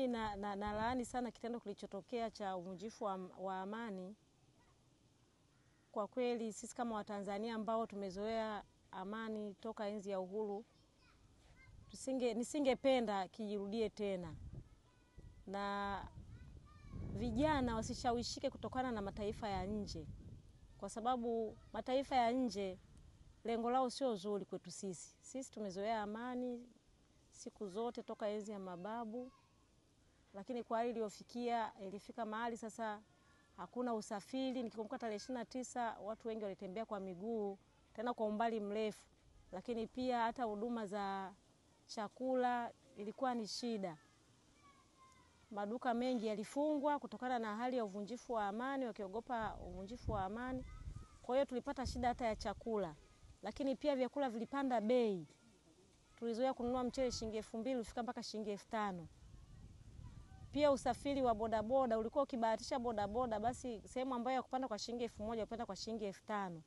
mimi laani sana kitendo kilichotokea cha uvunjifu wa amani. Kwa kweli sisi kama Watanzania ambao tumezoea amani toka enzi ya uhuru, nisingependa kijirudie tena. Na vijana wasishawishike kutokana na mataifa ya nje. Kwa sababu mataifa ya nje lengo lao sio zuri kwetu sisi. Sisi tumezoea amani siku zote toka enzi ya mababu. Lakini kwa hali ilifika mahali sasa hakuna usafiri. Nikikumbuka tarehe 29 watu wengi walitembea kwa miguu tena kwa umbali mrefu. Lakini pia hata huduma za chakula ilikuwa ni shida. Maduka mengi yalifungwa kutokana na hali ya uvunjifu wa amani, wakiogopa uvunjifu wa amani. Kwa hiyo tulipata shida hata ya chakula. Lakini pia vyakula vilipanda bei. Tulizoea kununua mchele shilingi 2000 ulifika mpaka shilingi 5000. Pia usafiri wa bodaboda, ulikuwa ukibahatisha bodaboda basi sehemu ambayo ya kupanda kwa shilingi 1000 upanda kwa shilingi 5000.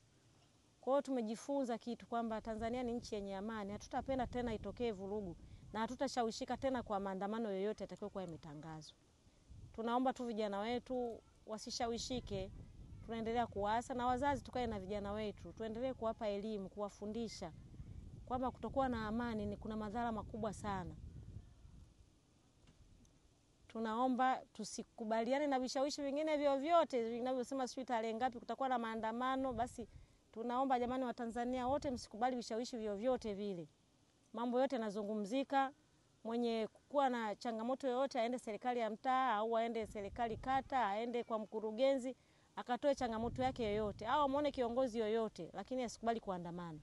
Kwa hiyo tumejifunza kitu kwamba Tanzania ni nchi yenye amani. Hatutapenda tena itokee vurugu na hatutashawishika tena kwa maandamano yoyote yatakayokuwa yametangazwa. Tunaomba tu vijana wetu wasishawishike. Tunaendelea kuwaasa na wazazi tukae na vijana wetu. Tuendelee kuwapa elimu, kuwafundisha kwamba kutokuwa na amani kuna madhara makubwa sana. Tunaomba tusikubaliane na vishawishi vingine vyovyote vinavyosema sio tarehe ngapi kutakuwa na maandamano. Basi tunaomba jamani wa Tanzania wote msikubali vishawishi vyovyote vile. Mambo yote yanazungumzika. Mwenye kuwa na changamoto yoyote aende serikali ya mtaa au aende serikali kata, aende kwa mkurugenzi akatoe changamoto yake yoyote au muone kiongozi yoyote, lakini asikubali kuandamana.